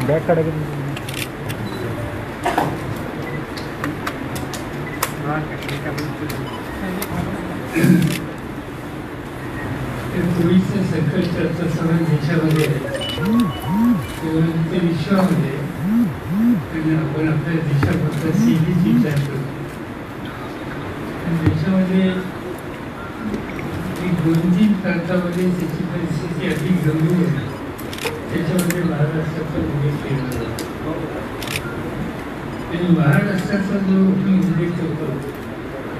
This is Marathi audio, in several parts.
बॅग काढा पूर्वीचं संकटाचा सगळ्या देशामध्ये ते विश्वामध्ये आणि आपण आपल्या देशाबद्दल सीधीच विचार करतो. देशामध्ये एक 2-3 प्रांतामध्ये त्याची परिस्थिती अधिक गंभीर आहे. त्याच्यामध्ये महाराष्ट्राचा उल्लेख केला जातो आणि महाराष्ट्राचा जो मी उल्लेख करतो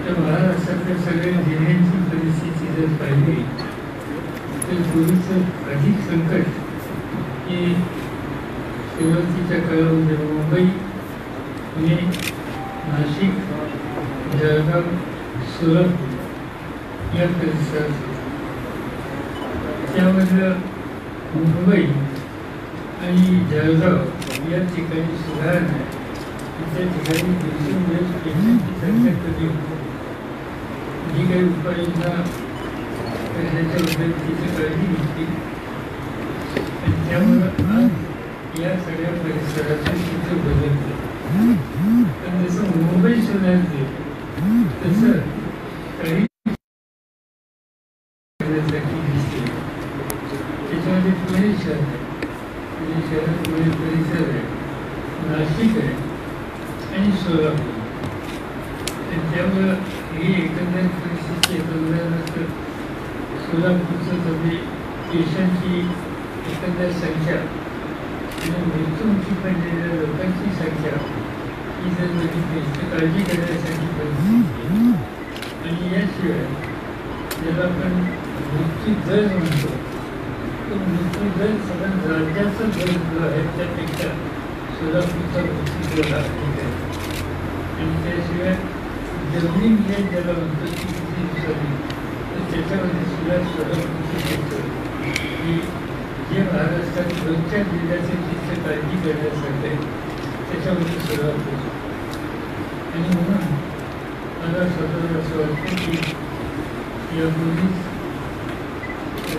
त्या महाराष्ट्रातल्या सगळ्या जिल्ह्यांची परिस्थिती जर पाहिली तर पूर्वीचं अधिक संकट हे सुरुवातीच्या काळामध्ये मुंबई, पुणे, नाशिक, जळगाव, सोलापूर या परिसरात होतं. त्यामधलं मुंबई आणि जळगाव या ठिकाणी सुधारणा आहे. त्या ठिकाणी दिवसेंदिवस पेशंटची संख्या कमी होती. जी काही उपाययोजना करण्याच्याबद्दल तिची काळजी घेतली आणि त्यामुळं आज या सगळ्या परिसराचं चित्र बदललं. पण जसं मुंबई सुधारते तसं काही करण्यासाठी दिसते. त्याच्यामध्ये पुणे शहर आहे, पुणे शहरात पुणे परिसर आहे, नाशिक आहे आणि सोलापूर. आणि त्यामुळं ही एकंदर परिस्थिती एकंदर सोलापूरचं म्हणजे पेशंटची एकंदर संख्या आणि मृत्यूमुखी पडलेल्या लोकांची संख्या ही जर बघितली तर काळजी करण्यासाठी परिस्थिती. आणि याशिवाय ज्याला आपण मृत्यू दर म्हणतो तो मृत्यू दर सगळ्यात राज्याचा दर जो आहे त्यापेक्षा सोलापूरचा मृत्यू दर अधिक आहे. आणि त्याशिवाय जमीन जे ज्याला म्हणतो ती किती दिवसांनी तर त्याच्यामध्ये सुद्धा सोलापूरची क्षेत्र की जे महाराष्ट्रात रोजच्या जिल्ह्याचे चित्र काळजी करण्यासाठी त्याच्यामध्ये सोलापूर. आणि म्हणून मला स्वतःला असं वाटतं की यापूर्वीच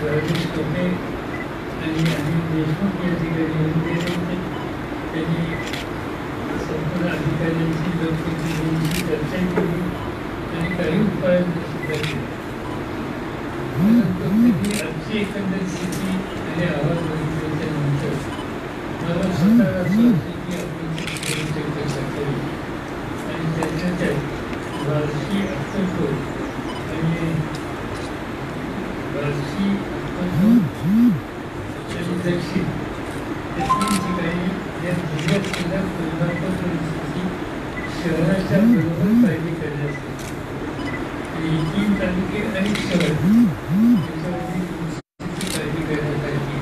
राजेश टोपे आणि अनिल देशमुख या ठिकाणी येऊन गेले होते. त्यांनी संपूर्ण अधिकाऱ्यांची लोकप्रतिनिधींची चर्चा केली आणि काही उपाययोजना सुद्धा केली. परंतु आजची एकंदर स्थिती आणि आवाज बघितल्याच्यानंतर मला स्वतःला असं वाटतं की आपण चर्चा करू आणि त्याच्यात बार्शी, अक्कलकोट आणि बार्शी, अक्कलकोट आणि दक्षिण या 3 ठिकाणी या जिल्ह्यात सुद्धा पूर्णात्मक परिस्थिती शहराच्या बरोबर काळजी करण्यासाठी आणि 3 तालुके आणि शहर याच्यामध्ये परिस्थितीची काळजी करण्यासाठी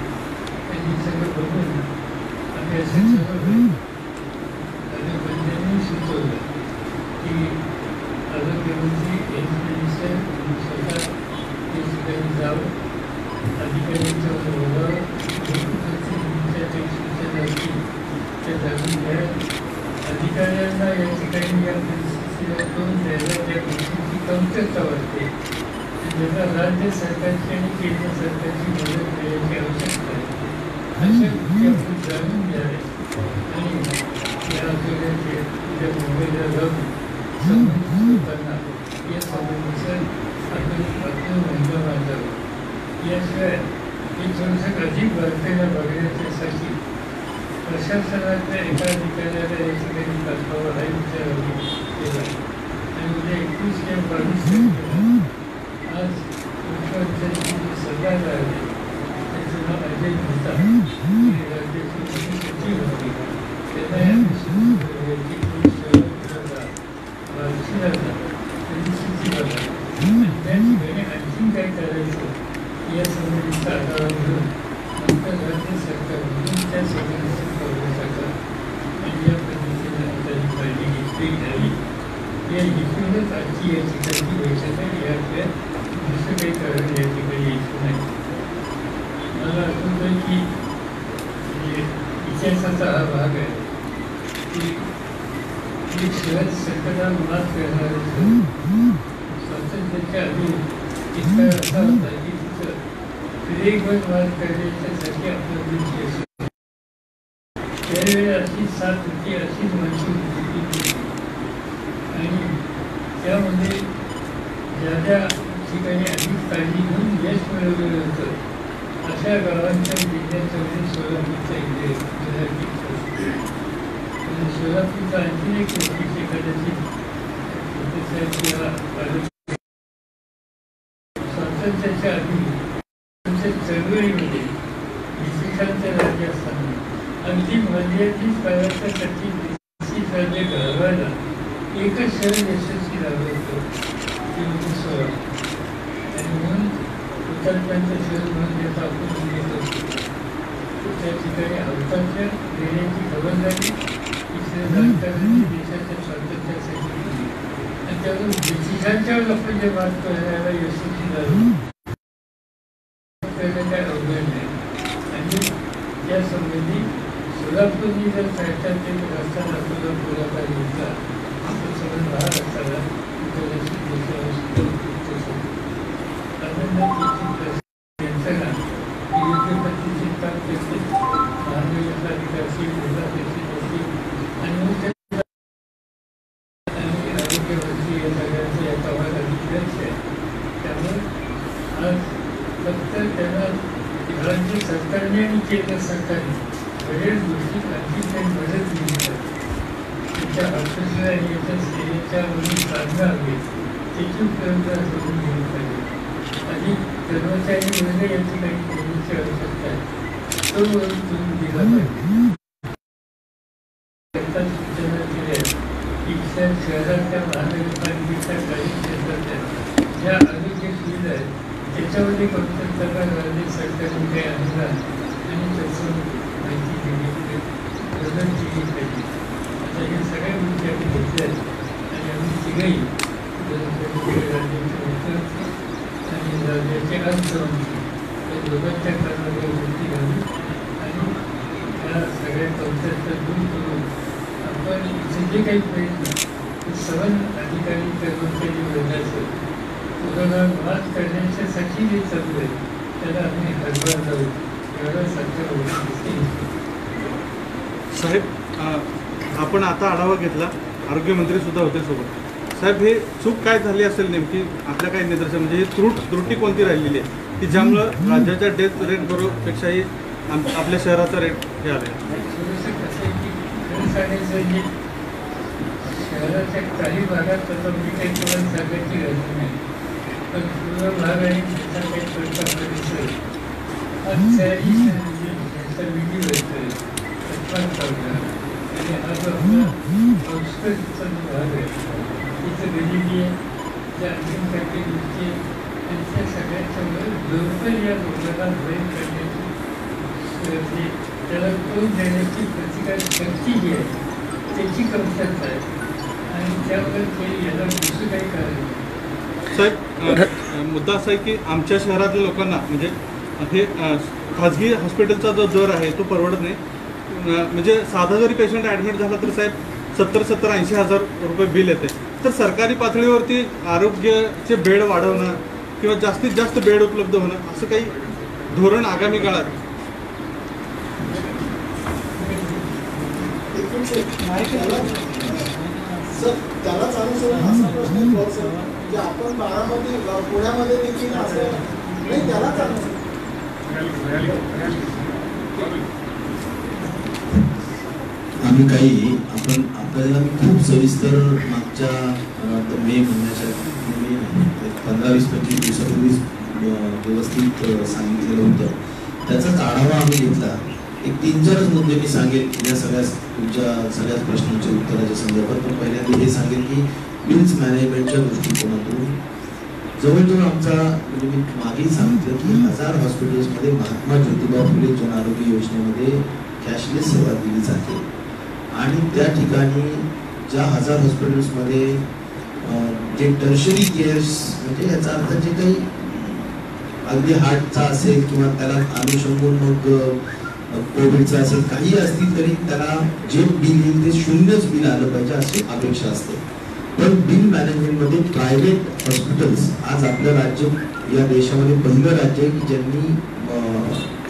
आणि सगळं बघून आम्ही असं ठरवलं आणि पंचांनी सुचवलं की आरोग्यमंत्री हेल्थ मिनिस्टर स्वतः ते ठिकाणी जावं, अधिकाऱ्यांच्या बोलावं, लोकप्रतिनिधींच्या काही सूचना असतील त्या जाणून घ्या. अधिकाऱ्यांना या ठिकाणी या परिस्थितीला तोंड द्यायला त्या गोष्टींची कमतरता वाटते. ज्यांना राज्य सरकारची आणि केंद्र सरकारची मदत मिळण्याची आवश्यकता आहे अशा गोष्टी आपण जाणून घ्याव्या आणि या आठवड्याचे उद्या मुंबईला जाऊन संबंधित लोकांना या संबंधीचं आपण माहिती बांधावं. याशिवाय हे थोडंसं अधिक बारकाईला बघण्याच्यासाठी प्रशासनाच्या एका अधिकाऱ्याला या ठिकाणी पाठवावा हा विचार केला. आणि उद्या 21 किंवा 22 तारखेला आज मुख्यमंत्र्यांची जी सल्लागार आहे त्याचं नाव अजय मेहता हे राज्याचे सचिव होते. त्यांना या बार्शीला जा त्यांची सूची बघा आणि त्या ठिकाणी आणखीन काय करायचं या संबंधीचा आढावा घेऊन नंतर राज्य सरकारमधून त्या संबंधीचं पावलं टाका आणि या पद्धतीने आपल्याला काळजी घेतली घ्यावी. या हेतूनच आजची या ठिकाणची बैठक आहे. याशिवाय दुसरं काही कारण या ठिकाणी यायचं नाही. मला आठवतं की इतिहासाचा हा भाग आहे की एक शहर संकटावर मात करणारं स्वातंत्र्याच्या आधी इतका असा होता की तिथं वेगवेगळं मात करण्याच्यासाठी आपलं वेळोवेळी अशी साथ होती, अशीच मानसिक स्थिती होती. आणि त्यामध्ये ज्या ज्या ठिकाणी अधिक काळजी घेऊन यश मिळवलेलं होतं अशा गावांच्या जिल्ह्याच्या सोलापूरचा इथे सोलापूरचा आणखी एक वैशिष्ट्य कदाचित स्वातंत्र्याच्या आधी चळवळीमध्ये ब्रिटिशांचे राज्य असताना अगदी मर्यादित काळाच्यासाठी ब्रिटिश राज्य घडवायला एकच शहर यशस्वी झालं होतं ते म्हणजे सोलापूर. आणि म्हणून हुतात्म्यांचं शहर म्हणून ज्याचा आपण घेत असतो त्या ठिकाणी अवताच्या देण्याची खबरदारी तिसऱ्या सरकारने देशाच्या स्वातंत्र्यासाठी केली. आणि त्यातून ब्रिटिशांच्यावर आपण जे मात करण्याला यशस्वी झालो त्याला काय अवघड नाही. आणि त्यासंबंधी सोलापूरनी जर साहित्यात रस्ता सोलापूरला घेतला तर सगळं दहा रस्त्याला यंत्रणा योग्य पद्धतीचे काम करते. महानगरपालिका असेल, जिल्हा परिषद असेल आणि आरोग्यमंत्री या सगळ्यांचं या कामात अधिक लक्ष आहे. त्यामुळे आज फक्त त्यांना राज्य सरकारने आणि केंद्र सरकारने बऱ्याच गोष्टी आणखी काही मदत दिली आहे. त्याच्या अर्थसुद्धा आणि याच्या सेवेच्या मधून साधनं हवी त्याची उपलब्धता करून घेतली पाहिजे. आणि कर्मचारी वर्ग या ठिकाणी नेहमीची आवश्यकता आहे तो करून दिला पाहिजे. सूचना केल्या की शहरातल्या महानगरपालिकेच्या काही क्षेत्रातल्या ज्या आरोग्य सुविधा आहेत त्याच्यामध्ये कमतरता राज्य सरकारने काही अनुदान आणि त्याचं माहिती दिली बदल केली पाहिजे. आता या सगळ्या गोष्टी आम्ही घेतल्या आणि आम्ही तिघही राज्याचे मुख्यमंत्री आणि राज्याचे अर्थमंत्री या दोघांच्या कामावर गोष्टी घालून आणि या सगळ्या कमतरता दूर करून आपण इथे जे काही प्रयत्न सवन अधिकारी कर्मचारी वर्गाचं कोरोनावर मात करण्याच्यासाठी जे चालू आहे त्याला आम्ही हातभार लावू एवढा सरकार होईल. साहेब, आपण आता आढावा घेतला, आरोग्यमंत्री सुद्धा होते सोबत. साहेब, हे चूक काय झाली असेल नेमकी आपल्या काही निदर्शन म्हणजे ही त्रुटी कोणती राहिलेली आहे की ज्यामुळं राज्याच्या डेथ रेट बरोबरपेक्षाही आपल्या शहराचा रेट हे आले? थोडंसं कसं आहे की खरं सांगायचं जे शहराच्या काही भागात त्याचा म्हणजे काही तुम्हाला सांगायची गरज नाही. पण पूर्ण भाग आणि त्याचा काही प्रकार परिसर हा शहरी व्हिडिओ येतो आणि हा जो आपला औषधीचा जो भाग आहे तिथं गरिबी आहे त्या आणखीन काही गोष्टी आहे आणि त्या सगळ्यांच्या लवकर या रोगाला बळी करण्याची त्याला तोंड देण्याची प्रतिकार शक्ती जी आहे त्याची कमतरता आहे आणि त्यामुळे ते याला दुसरं काही कारण नाही. साहेब, मुद्दा असा आहे की आमच्या शहरातल्या लोकांना म्हणजे हे खाजगी हॉस्पिटलचा जो दर आहे तो परवडत नाही. म्हणजे साधा जरी पेशंट ॲडमिट झाला तर साहेब 70-80 हजार रुपये बिल येते. तर सरकारी पातळीवरती आरोग्याचे बेड वाढवणं किंवा जास्तीत जास्त बेड उपलब्ध होणं असं काही धोरण आगामी काळात त्याला अनुसरून असा प्रश्न म्हणजे आपण बारामती पुण्यामध्ये देखील असं नाही त्याला आम्ही काही आपण आपल्याला खूप सविस्तर मागच्या मे महिन्याच्या 15-20-25 दिवसापूर्वीच व्यवस्थित सांगितलेलं होतं. त्याचाच आढावा आम्ही घेतला. एक 3-4 मुद्दे मी सांगेल या तुमच्या सगळ्याच प्रश्नांच्या उत्तराच्या संदर्भात. पण पहिल्यांदा हे सांगेल की बिल्स मॅनेजमेंटच्या दृष्टिकोनातून जवळजवळ आमचा म्हणजे मी मागेही सांगितलं की 1000 हॉस्पिटल्समध्ये महात्मा ज्योतिबा फुले जन आरोग्य योजनेमध्ये कॅशलेस सेवा दिली जाते आणि त्या ठिकाणी ज्या 1000 हॉस्पिटल्समध्ये जे टर्शरी केअर्स म्हणजे याचा अर्थ जे काही अगदी हार्टचा असेल किंवा त्याला अनुषंगून मग कोविडचा असेल काही असतील तरी त्याला जे बिल येईल ते शून्यच बिल आलं पाहिजे अशी अपेक्षा असते. पण बिल मॅनेजमेंटमध्ये प्रायव्हेट हॉस्पिटल्स आज आपलं राज्य या देशामध्ये पहिलं राज्य आहे की ज्यांनी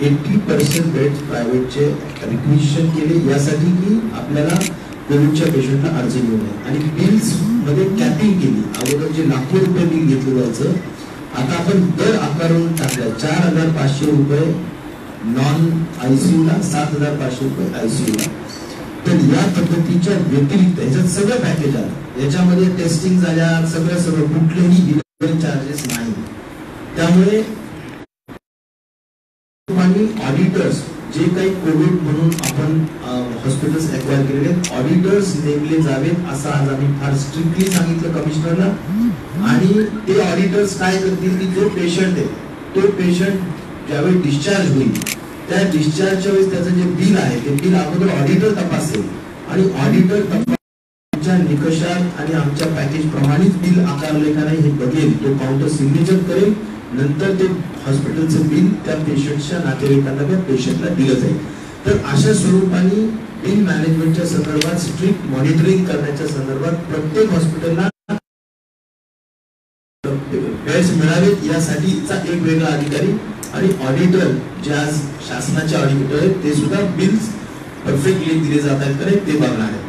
80% बेड्स प्रायव्हेटचे रिक्विजिशन केले यासाठी की आपल्याला कोविडच्या पेशंटला अडचण येऊ नये. आणि बिल्स मध्ये कॅपिंग केली. अगोदर जे लाखो रुपये बिल घेतलं जायचं आता आपण दर आकारून टाकलं. 4,500 रुपये नॉन ICU ला, 7,500 रुपये ICU ला. तर या पद्धतीच्या व्यतिरिक्त याच्यात सगळं पॅकेज आहे. याच्यामध्ये टेस्टिंग झाल्या सगळं कुठलेही चार्जेस नाही. त्यामुळे ऑडिटर्स जे काही कोविड म्हणून आपण हॉस्पिटल्स एक्वायर केलेले ऑडिटर्स नेमले जावेत असं आज आम्ही फार स्ट्रिक्टली सांगितलं कमिशनरला. आणि ते ऑडिटर्स काय करतील की जो पेशंट आहे तो पेशंट ज्यावेळी डिस्चार्ज होईल त्या डिस्चार्जच्या वेळेस त्याचं जे बिल आहे ते बिल अगोदर ऑडिटर तपासेल आणि ऑडिटर आमच्या निकषात आणि आमच्या पॅकेज प्रमाणेच बिल आकारले का नाही हे बघेल. तो काउंटर सिग्नेचर करेल. नंतर ते हॉस्पिटलचं बिल त्या पेशंटच्या नातेवाईकांना त्या पेशंटला दिलं जाईल. तर अशा स्वरूपाने बिल मॅनेजमेंटच्या संदर्भात स्ट्रिक्ट मॉनिटरिंग करण्याच्या संदर्भात प्रत्येक हॉस्पिटलला बेड्स मिळावेत यासाठीचा एक वेगळा अधिकारी आणि ऑडिटर जे आज शासनाचे ऑडिटर आहेत ते सुद्धा बिल्स परफेक्टली दिले जात आहेत का ते बघणार आहे.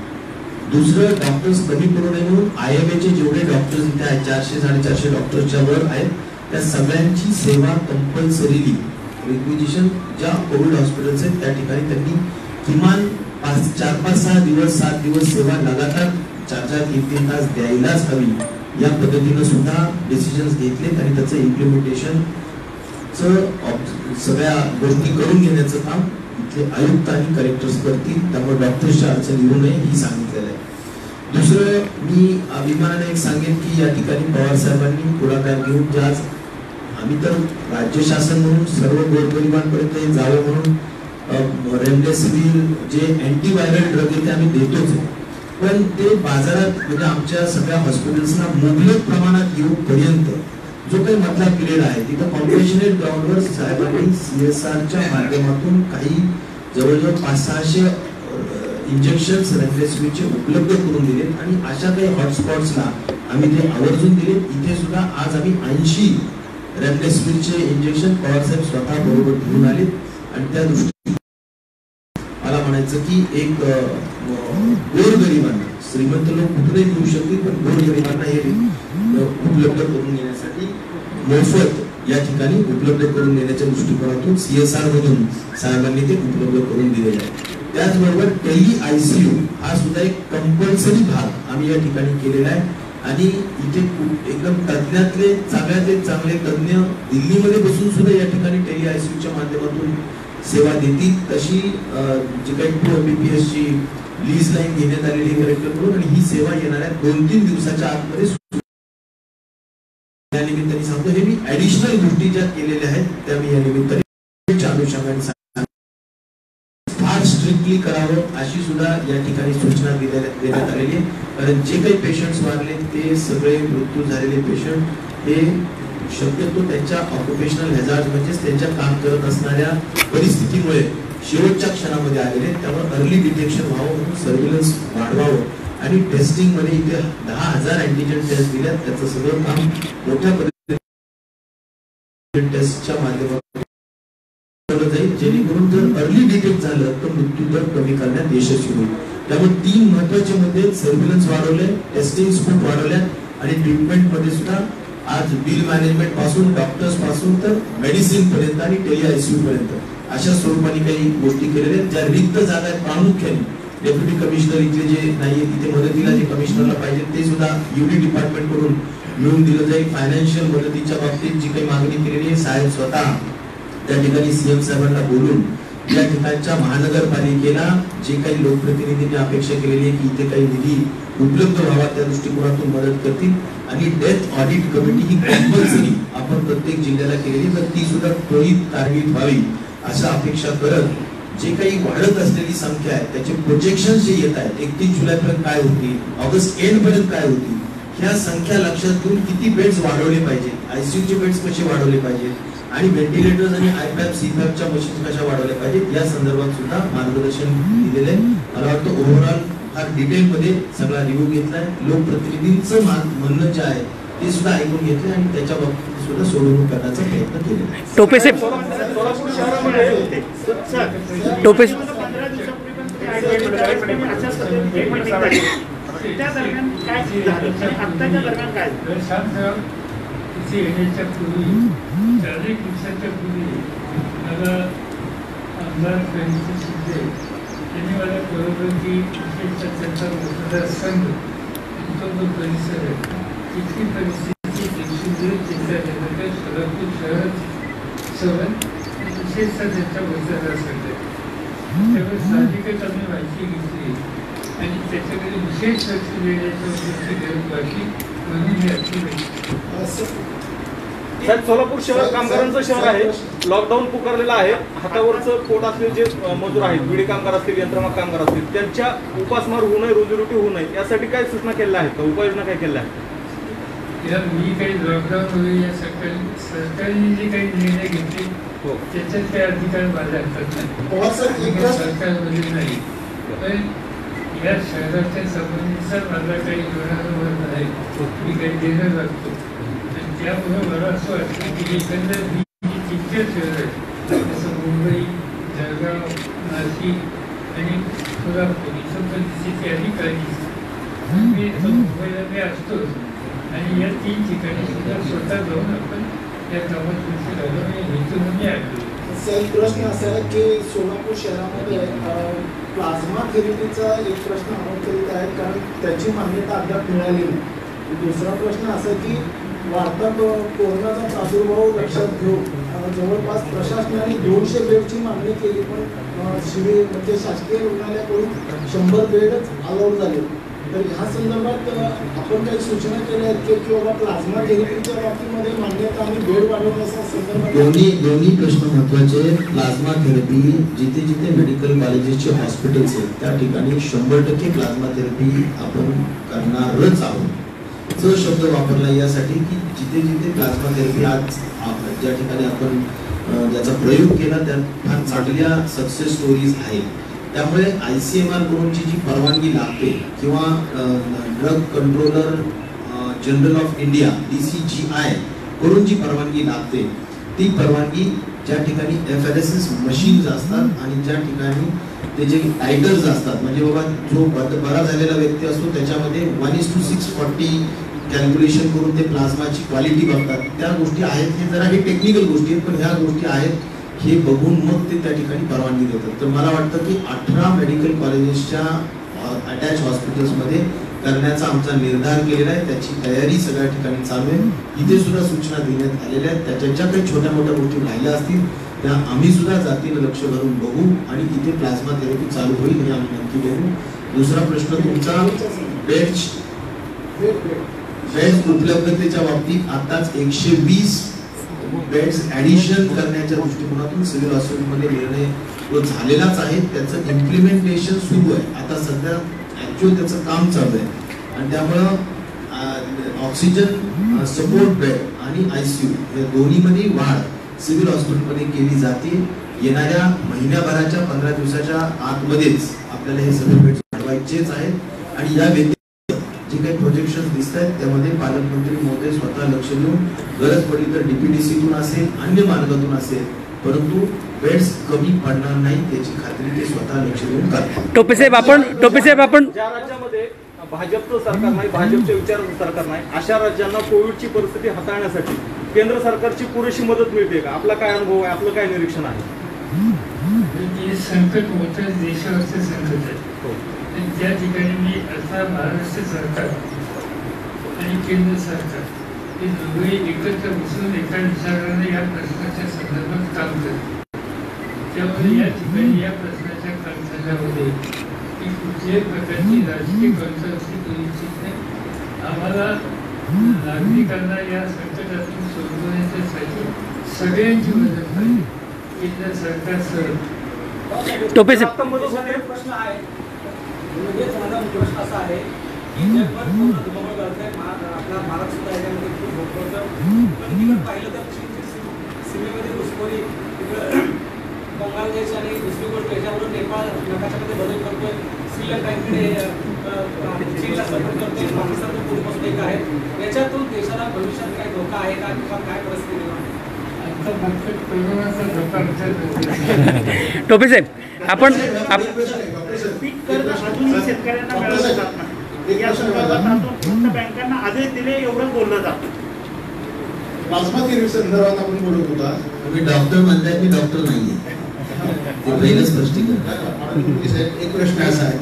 दुसरं डॉक्टर्स कमी पडू नये म्हणून IMA चे जेवढे डॉक्टर्स इथे आहेत 400-450 डॉक्टर्सच्या वर आहेत त्या सगळ्यांची सेवा कंपल्सरीली रिक्विजिशन ज्या कोविड हॉस्पिटल्स आहेत त्या ठिकाणी त्यांनी किमान 4-5-6 दिवस 7 दिवस सेवा लगातार 4-4-3-3 तास द्यायलाच हवी. या पद्धतीनं सुद्धा डिसिजन्स घेतलेत आणि त्याचं इम्प्लिमेंटेशन सगळ्या गोष्टी करून घेण्याचं काम इथले आयुक्त आणि कलेक्टर्स करतील. त्यामुळे डॉक्टर्सच्या अडचण येऊ नये ही सांगितलेलं आहे. दुसरं मी अभिमानाने एक सांगेन की या ठिकाणी पवार साहेबांनी पुढाकार घेऊन जे आज आम्ही तर राज्य शासन म्हणून सर्व गोरगरिबांपर्यंत हे जावं म्हणून रेमडेसिवीर जे अँटीव्हायरल ड्रग आहे ते आम्ही देतोच आहे. पण ते बाजारात म्हणजे आमच्या सगळ्या हॉस्पिटल्सना मुबलक प्रमाणात येऊपर्यंत जो काही मधला पिरियड आहे तिथं कॉम्पॅशनेट ग्राउंडवर साहेबांनी CSRच्या माध्यमातून काही जवळजवळ 500-600 इंजेक्शन्स रेमडेसिवीरचे उपलब्ध करून दिले आणि अशा काही हॉटस्पॉट्सला आम्ही ते आवर्जून दिले. इथे सुद्धा आज आम्ही 80 रेमडेसिवीरचे इंजेक्शन पवार साहेब स्वतः बरोबर घेऊन आले आणि त्या दृष्टीने मला म्हणायचं की एक गोरगरिबांना श्रीमंत लोक कुठेही घेऊ शकतील पण गोरगरिबांना हे उपलब्ध करून देण्यासाठी मोफत या ठिकाणी उपलब्ध करून देण्याच्या दृष्टिकोनातून CSR मधून साहेबांनी ते उपलब्ध करून दिलेले आहे. त्याचबरोबर टेली ICU हा सुद्धा एक कंपल्सरी भाग आम्ही या ठिकाणी केलेला आहे आणि इथे एकदम तज्ञातले चांगले तज्ञ दिल्लीमध्ये बसून सुद्धा या ठिकाणी टेली ICUच्या माध्यमातून सेवा देतील. तशी जी काही 2 MBPS ची लीज लाईन घेण्यात आलेली कलेक्टरकडून आणि ही सेवा येणाऱ्या 2-3 दिवसाच्या आतमध्ये या निमित्ताने सांगतो. हे मी ऍडिशनल गोष्टी ज्या केलेल्या आहेत त्या मी या निमित्ताने अनुषंगाने फार स्ट्रिक्टली करावं अशी सुद्धा या ठिकाणी सूचना देण्यात आलेली आहे. कारण जे काही पेशंट्स वारले ते सगळे मृत्यू झालेले पेशंट हे शक्यतो त्यांच्या ऑक्युपेशनल हॅझार्ड म्हणजेच त्यांच्या काम करत असणाऱ्या परिस्थितीमुळे शेवटच्या क्षणामध्ये आलेले. त्यामुळे अर्ली डिटेक्शन व्हावं म्हणून सर्व्हिलन्स वाढवावं आणि टेस्टिंग मध्ये इथे 10,000 अँटीजन टेस्ट दिल्या. त्याचं सगळं काम मोठ्या पद्धतीने टेस्टच्या माध्यमातून केलं जाईल जेणेकरून जर अर्ली डिटेक्ट झालं तर मृत्यू दर कमी करण्यात यशस्वी होईल. त्यामुळे 3 महत्वाचे मुद्दे सर्व्हिलन्स वाढवले, टेस्टिंग खूप वाढवल्या आणि ट्रीटमेंट मध्ये सुद्धा आज बिल मॅनेजमेंट पासून डॉक्टर्स पासून तर मेडिसिन पर्यंत आणि टेली ICU पर्यंत अशा स्वरूपाने काही गोष्टी केलेल्या आहेत. ज्या रिक्त जागा आहेत प्रामुख्याने डेप्युटी कमिशनर इथले जे नाही तिथे मदतीला जे कमिशनरला पाहिजे ते सुद्धा UD डिपार्टमेंट कडून मिळून दिलं जाईल. फायनान्शियल मदतीच्या बाबतीत जी काही मागणी केलेली आहे साहेब स्वतः त्या ठिकाणी CM साहेबांना बोलून या ठिकाणच्या महानगरपालिकेला जे काही लोकप्रतिनिधींनी अपेक्षा केलेली आहे की इथे काही निधी उपलब्ध व्हावा त्या दृष्टिकोनातून मदत करतील. आणि डेथ ऑडिट कमिटी ही कंपल्सरी आपण प्रत्येक जिल्ह्याला केलेली तर ती सुद्धा त्वरित कार्यान्वित व्हावी अशा अपेक्षा करत जे काही वाढत असलेली संख्या आहे त्याचे प्रोजेक्शन जे येत आहेत 31 जुलैपर्यंत काय होती, ऑगस्ट एंड पर्यंत काय होती, ह्या संख्या लक्षात घेऊन किती बेड्स वाढवले पाहिजे, ICUचे बेड्स कसे वाढवले पाहिजेत आणि व्हेंटिलेटर्स आणि IPAP CPAPच्या मशीन कशा वाढवल्या पाहिजेत या संदर्भात सुद्धा मार्गदर्शन दिलेलं आहे. मला वाटतं ओव्हरऑल फार डिटेलमध्ये सगळा रिव्ह्यू घेतलाय. लोकप्रतिनिधींचं म्हणणं जे आहे ते सुद्धा ऐकून घेतलंय आणि त्याच्या बाबतीत सुद्धा सोडवणूक करण्याचा प्रयत्न केलेला आहे. टोपे साहेब, सोलापूर शहरामध्ये टोपे त्या दरम्यान काय झालं आणि आत्ताच्या दरम्यान काय झालं? शांतराव तिथे येण्याच्या पूर्वी 4 दिवसाच्या पूर्वी मला आमदार प्रेमसिंग शिंदे यांनी मला कळवलं की विशेषतः त्यांचा मतदारसंघ आणि तो जो परिसर आहे तिथली परिस्थिती दिवसेंदिवस चिंताजनक आहे. सोलापूर शहराची सवय विशेषतः त्यांच्या मतदारसंघ आहे. त्यावेळेस साहजिकच आम्ही माहिती घेतली आणि त्याच्याकडे विशेष लक्ष देण्याच्या उद्देशाची गरज वाटली म्हणून ही ॲक्टिव्हिटी. साहेब, सोलापूर शहर कामगारांचं शहर आहे. लॉकडाऊन पुकारलेलं आहे. हातावरचं पोट असलेले जे मजूर आहेत, विडी कामगार असतील, यंत्रमाग कामगार असतील, त्यांच्या उपासमार होऊ नये, रोजीरोटी होऊ नये यासाठी काय सूचना केल्या आहेत का, उपाययोजना काय केल्या आहेत? या मी काही लॉकडाऊनमध्ये या सरकारने जे काही निर्णय घेतले त्याच्यात काही अधिकार माझ्या हातात नाही, सरकारमध्ये नाही. पण या शहराच्या संबंधीचा माझा काही होणारा वर्ग आहे, मी काही देणं लागतो. आणि त्यामुळे मला असं वाटतं की एकंदर ही जी 3 शहर आहेत जसं मुंबई, जळगाव, नाशिक आणि सोलापूर ही संबंधीची अधिक काळजी. मी मुंबईला मी असतोच आणि या 3 ठिकाणी सुद्धा स्वतः जाऊन आपण या कामात लक्ष घालून हेतून आलो. साहेब, प्रश्न असा आहे की सोलापूर शहरामध्ये प्लाझ्मा थेरपीचा एक प्रश्न अडचणीत आहे, कारण त्याची मान्यता अद्याप मिळाली नाही. दुसरा प्रश्न असा आहे की वाढता कोरोनाचा प्रादुर्भाव लक्षात घेऊन जवळपास प्रशासनाने 200 बेडची मागणी केली, पण शिबिर म्हणजे शासकीय रुग्णालयाकडून 100 बेडच अलाउड झाले. तर ह्या संदर्भात आपण काही सूचना केल्या आहेत की बाबा प्लाझ्मा थेरपीच्या बाबतीमध्ये मान्यता आणि बेड वाढवण्याच्या संदर्भात दोन्ही प्रश्न महत्वाचे. प्लाझ्मा थेरपी जिथे जिथे मेडिकल कॉलेजेसचे हॉस्पिटल्स आहेत त्या ठिकाणी 100% प्लाझ्मा थेरपी आपण करणारच आहोत. जो शब्द वापरला यासाठी की जिथे जिथे प्लाझ्मा थेरपी आज ज्या ठिकाणी आपण ज्याचा प्रयोग केला त्यात फार चांगल्या सक्सेस स्टोरीज आहेत. त्यामुळे ICMR कडूनची जी परवानगी लागते किंवा drug controller general of India DCGI कडून जी परवानगी लागते ती परवानगी ज्या ठिकाणी FLSS मशीन्स असतात आणि ज्या ठिकाणी ते जे टायटर्स असतात, म्हणजे बाबा जो बरा झालेला व्यक्ती असतो त्याच्यामध्ये 1:640 कॅल्क्युलेशन करून ते प्लाझ्माची क्वालिटी बघतात. त्या गोष्टी आहेत. हे जरा हे टेक्निकल गोष्टी आहेत, पण ह्या गोष्टी आहेत हे बघून मग ते त्या ठिकाणी परवानगी देतात. तर मला वाटतं की 18 मेडिकल कॉलेजेसच्या अटॅच हॉस्पिटल्समध्ये करण्याचा आमचा निर्धार केलेला आहे. त्याची तयारी सगळ्या ठिकाणी चालू आहे. इथे सुद्धा सूचना देण्यात आलेल्या आहेत. त्याच्या ज्या काही छोट्या मोठ्या गोष्टी राहिल्या असतील त्या आम्ही सुद्धा जातीनं लक्ष घालून बघू आणि इथे प्लाझ्मा थेरपी चालू होईल हे आम्ही नक्की बघू. दुसरा प्रश्न तुमचा बेड्स उपलब्धतेच्या बाबतीत आताच 120 बेड्स ऍडिशन करण्याच्या दृष्टिकोनातून सिव्हिल हॉस्पिटलमध्ये निर्णय तो झालेलाच आहे. त्याचं इम्प्लिमेंटेशन सुरू आहे. आता सध्या ऍक्च्युअल त्याचं काम चालू आहे आणि त्यामुळं ऑक्सिजन सपोर्ट बेड आणि ICU या दोन्हीमध्ये वाढ सिव्हिल हॉस्पिटलमध्ये केली जाते. येणाऱ्या महिन्याभराच्या 15 दिवसाच्या आतमध्येच आपल्याला हे सगळे बेड्स वाढवायचेच आहेत. आणि या जे काही प्रोजेक्शन दिसत आहेत त्यामध्ये पालकमंत्री महोदय स्वतः लक्ष देऊन गरज पडली तर DPDCतून असेल, अन्य मार्गातून असेल, परंतु बेड्स कमी पडणार नाही याची खात्री ते स्वतः लक्ष देऊन करतात. टोपे साहेब आपण ज्या राज्यामध्ये भाजपचं सरकार नाही, भाजपच्या विचाराचं सरकार नाही, अशा राज्यांना कोविडची परिस्थिती हाताळण्यासाठी केंद्र सरकारची पुरेशी मदत मिळते का? आपला काय अनुभव आहे, आपलं काय निरीक्षण आहे? हे संकट मोठं देशावरचं संकट आहे. त्या ठिकाणी मी आता महाराष्ट्र सरकार आणि केंद्र सरकार हे दोघे एकत्र बसून एका विचाराने या प्रश्नाच्या संदर्भात काम करतात. त्यामुळे या ठिकाणी या प्रश्नाच्या कामकाजामध्ये ही कुठल्याही प्रकारची राजकीय कॉन्ट्रोवर्सी करू इच्छित नाही. आम्हाला नागरिकांना या संकटातून सोडवण्यासाठी सगळ्यांची मदत पाहिजे. केंद्र सरकारसह टोपे साहेब प्रश्न आहे म्हणजे माझा प्रश्न असा आहे की जगभर धुमाकूळ करताय, आपला भारत सुद्धा याच्यामध्ये खूप भोगवतं. पण तिकडे पाहिलं तर सीमेमध्ये घुसखोरी, तिकडं बंगलादेश आणि दुसरी गोष्ट याच्यावरून नेपाळ नकाशामध्ये बदल करतोय. श्रीलंकाकडे चीनला सपोर्ट करतोय, पाकिस्तानचा पूर्वपासून एक आहे. याच्यातून देशाला भविष्यात काय धोका आहे का किंवा काय परिस्थिती आहे? आता फक्त कोरोनाचा धोका विचार टोपे साहेब आपण पीक कर्ज अजूनही शेतकऱ्यांना मिळालं जात नाही. या संदर्भात फक्त बँकांना आदेश दिले एवढं बोललं जातं. प्लाझ्मा थेरपी संदर्भात आपण बोलत होता. तुम्ही डॉक्टर म्हणताय, मी डॉक्टर नाहीये. ते पहिलं स्पष्टीकरण. एक प्रश्न असा आहे,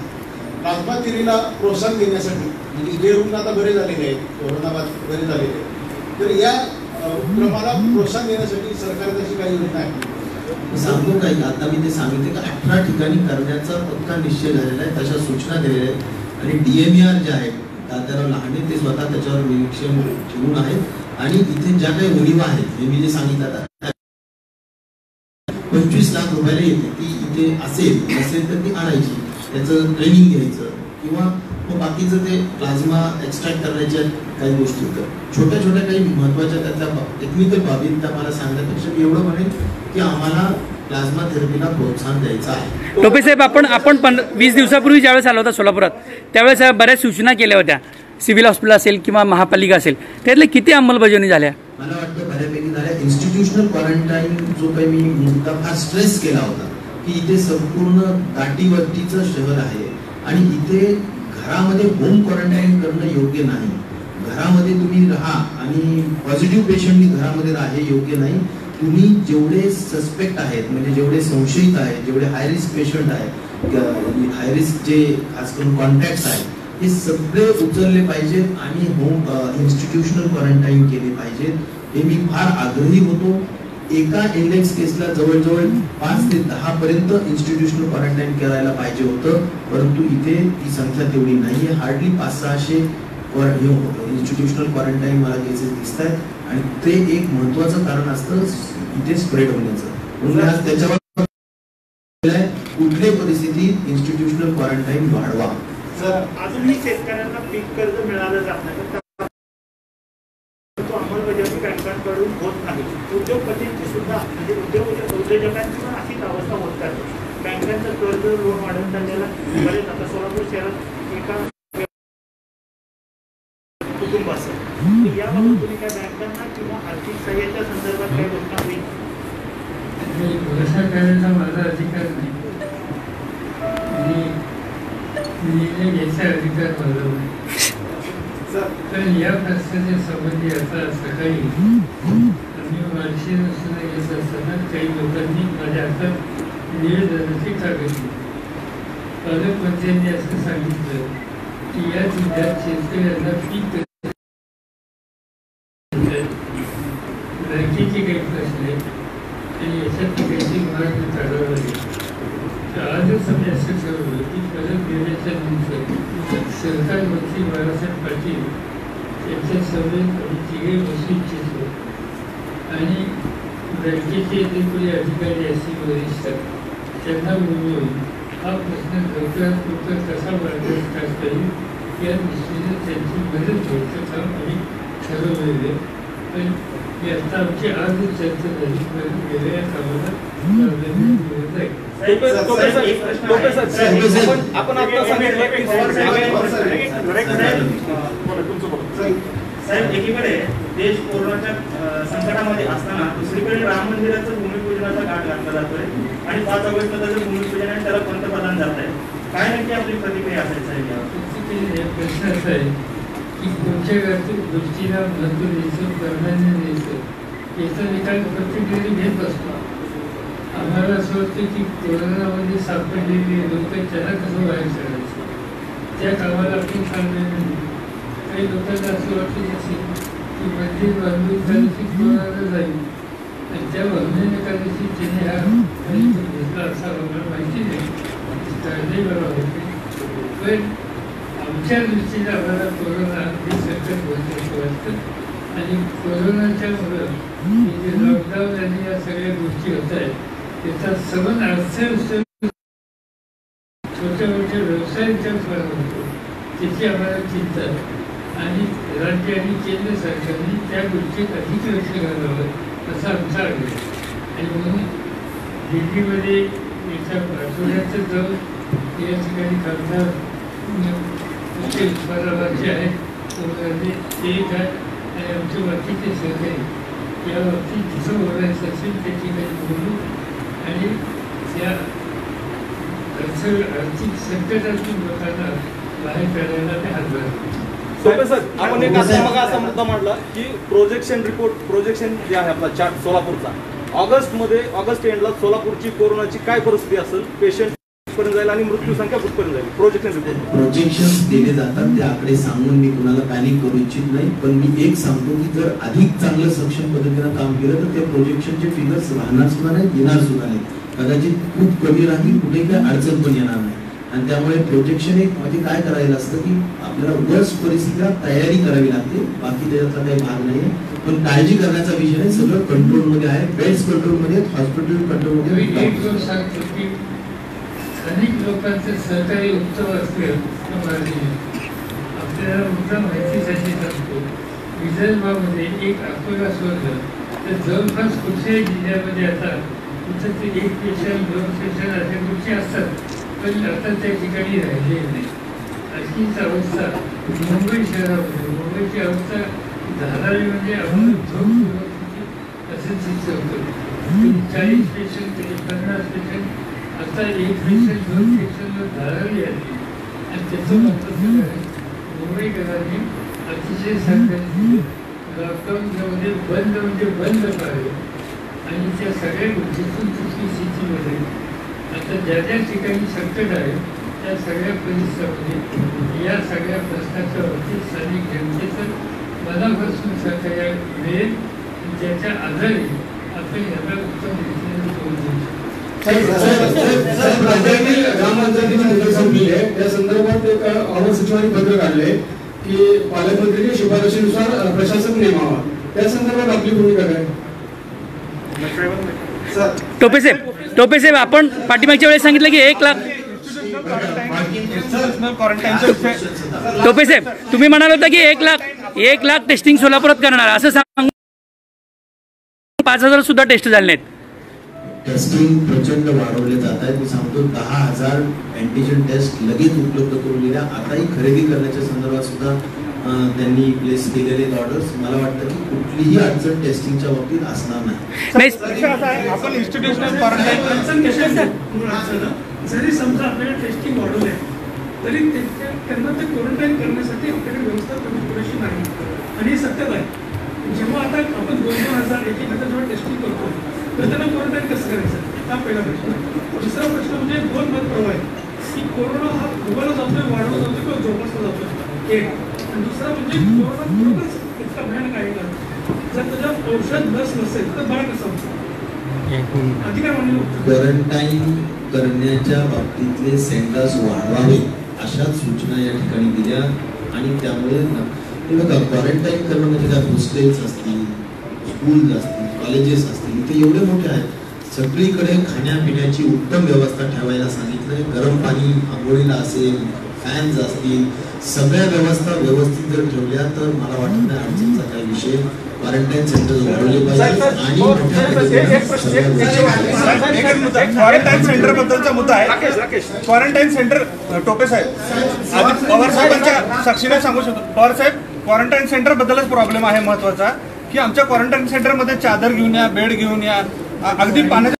प्लाझ्मा थेरपीला प्रोत्साहन देण्यासाठी म्हणजे जे रुग्ण आता बरे झालेले आहेत, कोरोनाबाधित बरे झालेले आहेत, तर या उपक्रमाला प्रोत्साहन देण्यासाठी सरकारची अशी काही योजना आहे? सांगतो काही, आता मी ते सांगितले की 18 ठिकाणी करण्याचा पक्का निश्चय झालेला आहे, तशा सूचना दिलेल्या आहेत. आणि DMER जे आहेत तात्याराव लहाने ते स्वतः त्याच्यावर निरीक्षण ठेवून आहेत. आणि इथे ज्या काही ओळीवा आहेत, हे मी जे सांगितलं आता 25 लाख रुपयाला येते, ती इथे असेल तर ती आणायची, त्याचं ट्रेनिंग घ्यायचं, किंवा मग बाकीचं ते प्लाझ्मा एक्स्ट्रॅक्ट करण्याच्या काही गोष्टी होतात. छोट्या छोट्या काही महत्त्वाच्या त्याच्या टेक्निकल बाबी त्या मला सांगण्यापेक्षा मी एवढं म्हणेन की आम्हाला प्लाझ्मा थेरपीला प्रोत्साहन द्यायचं आहे. टोपे साहेब आपण 20 दिवसापूर्वी ज्यावेळेस आला होता सोलापुरात, त्यावेळेस बऱ्याच सूचना केल्या होत्या. सिव्हिल हॉस्पिटल असेल किंवा महापालिका असेल, त्यातले किती अंमलबजावणी झाल्या? मला वाटतं बऱ्यापैकी झाल्या. इन्स्टिट्यूशनल क्वारंटाईन जो काही मी मुद्दा फार स्ट्रेस केला होता की इथे संपूर्ण दाटीवरतीचं शहर आहे आणि इथे घरामध्ये होम क्वारंटाईन करणं योग्य नाही. घरामध्ये तुम्ही राहा आणि पॉझिटिव्ह पेशंटनी घरामध्ये राहा हे योग्य नाही. तुम्ही जेवढे सस्पेक्ट आहेत, म्हणजे जेवढे संशयित आहेत, जेवढे हाय रिस्क पेशंट आहेत, हाय रिस्क जे खास करून कॉन्टॅक्ट्स आहेत, हे सगळे उचलले पाहिजेत आणि होम इन्स्टिट्यूशनल क्वारंटाईन केले पाहिजेत. हे मी फार आग्रही होतो. एका इंडेक्स केसला जवळजवळ 5 ते 10 पर्यंत इन्स्टिट्यूशनल क्वारंटाईन करायला पाहिजे होतं, परंतु इथे ती संख्या तेवढी नाहीये. हार्डली 500-600 इन्स्टिट्यूशनल क्वारंटाईन मला केसेस दिसत आहेत आणि ते एक महत्वाचं कारण असतं इथे स्प्रेड होण्याचं. म्हणून आज त्याच्यावर कुठल्याही परिस्थितीत इन्स्टिट्यूशनल क्वारंटाईन वाढवा. अजूनही शेतकऱ्यांना पीक कर्ज मिळालं जात नाही, तो अंमलबजावणी बँकांकडून होत नाही. उद्योगपतींची सुद्धा म्हणजे उद्योजकांची पण अशीच अवस्था होत आहे. बँकांचं कर्ज लोन वाढवून चाललेला बरेच. आता सोलापूर शहरात एका कुटुंब असेल, याबाबत तुम्ही काय बँकांना किंवा आर्थिक सहाय्याच्या संदर्भात काय घोषणा होईल? घोषणा करण्याचा माझा अधिकार नाही, निर्णय घ्यायचा अधिकार माझा नाही. पण या प्रश्नाच्या संबंधी आता सकाळी आम्ही मार्गदर्शन सुद्धा घेत असताना काही लोकांनी माझ्या हातात निवेदनाची कागद दिली. पालकमंत्र्यांनी असं सांगितलं की या जिल्ह्यात शेतकऱ्यांना पीक बँकेचे काही प्रश्न आहेत आणि याच्यात काहीतरी मार्ग काढावा लागेल. तर आजच आम्ही असं ठरवलं की परत गेल्याच्या नंतर सरकार मंत्री बाळासाहेब पाटील यांच्या सभेत आम्ही तिघे बसू इच्छितो आणि बँकेचे जे कोणी अधिकारी असतील वरिष्ठ त्यांना बोलवून हा प्रश्न लवकरात लवकर कसा मार्गात काढता येईल या दृष्टीने त्यांची मदत घ्यायचं काम आम्ही ठरवलेलं आहे. पण ही आता आमची आजच चर्चा झाली, पण गेल्या कामाला मिळत आहे. आपण आपलं साहेब, एकीकडे देश कोरोनाच्या संकटामध्ये असताना दुसरीकडे राम मंदिराचं भूमिपूजनाचा घाट घातला जातोय आणि 5 ऑगस्टला त्याचं भूमिपूजन आहे, त्याला पंतप्रधान जात आहे. काय नक्की आपली प्रतिक्रिया असेल साहेब यावर? प्रश्न असा आहे की कोणत्या गोष्टीला महत्त्व द्यायचं, प्राधान्य द्यायचं याचा निकाल प्रत्येक वेळी घेत असतो. आम्हाला असं वाटतं की कोरोनामध्ये सापडलेले लोक त्यांना कसं बाहेर काढायचं, त्या कामाला आपण चाललेलं नाही. काही लोकांना असं वाटत असेल की मंदिर बांधून एकादशी कोरोनाला जाईल आणि त्या बांधून एकादशी त्याने हा घेतला असा आम्हाला माहिती नाही, काळजी बरं होते. पण आमच्या दृष्टीने आम्हाला कोरोना हे संकट महत्त्वाचं वाटतं आणि कोरोनाच्यामुळं जे लॉकडाऊन आणि या सगळ्या गोष्टी होत आहेत त्याचा सबंध अर्थव्यवस्था छोट्या मोठ्या व्यवसायांच्या फरक होतो, त्याची आम्हाला चिंता आणि राज्य आणि केंद्र सरकारने त्या गोष्टीत अधिक लक्ष घालावं असा आमचा आग्रह. आणि म्हणून दिल्लीमध्ये एका आठवड्याचं जाऊन या ठिकाणी खासदार उस्मानाबादचे आहेत ते एक आहे आणि आमचे बाकीचे सहकारी या बाबतीत जिथं बोलायचं असेल त्या ठिकाणी बोलू आणि त्या आर्थिक संकटातून लोकांना बाहेर काढायला ते हातभार सोपे सर, आपण एक असा मुद्दा मांडला की प्रोजेक्शन जे आहे आपला चार्ट सोलापूरचा, ऑगस्ट एंडला सोलापूरची कोरोनाची काय परिस्थिती असेल, पेशंट पर्यंत जाईल आणि मृत्यू संख्या कुठपर्यंत जाईल, प्रोजेक्शन्स दिले जातात, ते आकडे सांगून मी कुणाला पॅनिक करू इच्छित नाही, पण मी एक सांगतो की जर अधिक चांगलं सक्षम पद्धतीनं काम केलं तर त्या प्रोजेक्शनचे फिगर्स राहणार सुद्धा नाही, येणार सुद्धा नाही, कदाचित खूप कमी राहतील, कुठे काय अडचण पण येणार नाही. आणि त्यामुळे प्रोजेक्शन एक म्हणजे काय करायला असतं की आपल्याला वर्स्ट परिस्थितीला तयारी करावी लागते, बाकी त्याच्यातला काही भाग नाही. पण काळजी करण्याचा विषय नाही, सगळं कंट्रोलमध्ये आहे, बेड्स कंट्रोलमध्ये, हॉस्पिटल कंट्रोलमध्ये. अनेक लोकांचं सहकार्य उत्तम असलं आपल्याला उत्तम माहितीसाठी सांगतो. विदर्भामध्ये एक अकोला सोडलं तर जवळपास कुठल्याही जिल्ह्यामध्ये आता कुठं ते एक पेशंट 2 पेशंट अशा गोष्टी असतात, पण आता त्या ठिकाणी राहिले नाही. अशीच अवस्था मुंबई शहरामध्ये, मुंबईची अवस्था धारावी म्हणजे आपण झोप असं चित्र होतं. 40 पेशंट 50 पेशंट आता एक पेशंट 2 पेशंटवर धारावी आली आणि त्याचं महत्त्व मुंबईकरांनी अतिशय सहकार्य लॉकडाऊनमध्ये बंद म्हणजे बंद पाहिजे आणि त्या सगळ्या गोष्टीतून तिथली स्थिती बदलली. आता ज्या ज्या ठिकाणी संकट आहे त्या सगळ्या परिसरामध्ये या सगळ्या प्रश्नाच्या बाबतीत स्थानिक जनतेचं मनापासून सहकार्य मिळेल, ज्याच्या आधारे आपण याला उत्तम रीतीने पोहोचू शकतो. ग्राम पंचायतीची मुदत संपली आहे, त्या संदर्भात एक अवर सचिवांनी पत्र काढले की पालकमंत्र्यांच्या शिफारशीनुसार प्रशासक नेमावा, त्या संदर्भात आपली भूमिका काय? टोपे साहेब, आपण पाठीमागच्या वेळेस सांगितलं की 1 लाख. टोपे साहेब, तुम्ही म्हणाल होता की 1 लाख टेस्टिंग सोलापुरात करणार, असं सांगून 5,000 सुद्धा टेस्ट झाले नाहीत. टेस्टिंग प्रचंड वाढवले जात आहे. मी सांगतो 10,000 अँटीजन टेस्ट लगेच उपलब्ध करून दिल्या. आताही खरेदी करण्याच्या संदर्भात सुद्धा त्यांनी प्लेस केलेले ऑर्डर्स. मला वाटतं की कुठलीही अडचण टेस्टिंगच्या बाबतीत असणार नाही. आपण इन्स्टिट्यूशनल क्वारंटाईन जरी समजा आपल्याला टेस्टिंग वाढवलं आहे तरी त्यांना ते क्वारंटाईन करण्यासाठी आपल्याकडे व्यवस्था पुरेशी नाही आणि हे सत्यच आहे. जेव्हा आता आपण 2,000 1,000 जेव्हा टेस्टिंग करतो तर त्यांना क्वारंटाईन कसं करायचं, हा पहिला प्रश्न. दुसरा प्रश्न म्हणजे 2 मत प्रवाह आहे की कोरोना हा फुगायला जातोय, वाढवला जातोय किंवा जोपासला जातोय, एक. आणि दुसरा म्हणजे कोरोना खरोखरच इतका भयानक आहे का, जर त्याच्यात औषध लस नसेल तर बरं कसं होतं. अधिकार म्हणून क्वारंटाईन करण्याच्या बाबतीतले सेंटर्स वाढवावे अशाच सूचना या ठिकाणी दिल्या. आणि त्यामुळे बघा, क्वारंटाईन करणं म्हणजे काय, हॉस्टेल्स असतील, स्कूल असतील, कॉलेजेस असतील, इथे एवढे मोठे आहेत, सगळीकडे खाण्यापिण्याची उत्तम व्यवस्था ठेवायला सांगितलंय. गरम पाणी आंघोळीला असेल, फॅन्स असतील, सगळ्या व्यवस्था व्यवस्थित जर ठेवल्या तर मला वाटत नाही अडचणीचा काही विषय. क्वारंटाईन सेंटर वाढवले पाहिजे आणि क्वारंटाईन सेंटर बद्दलचा मुद्दा आहे. क्वारंटाईन सेंटर टोपे साहेब पवार साहेबांच्या साक्षीने सांगू शकतो. पवार साहेब, क्वारंटाईन सेंटर बद्दलच प्रॉब्लेम आहे महत्वाचा की आमच्या क्वारंटाईन सेंटरमध्ये चादर घेऊन या, बेड घेऊन या, अगदी पाण्याच्या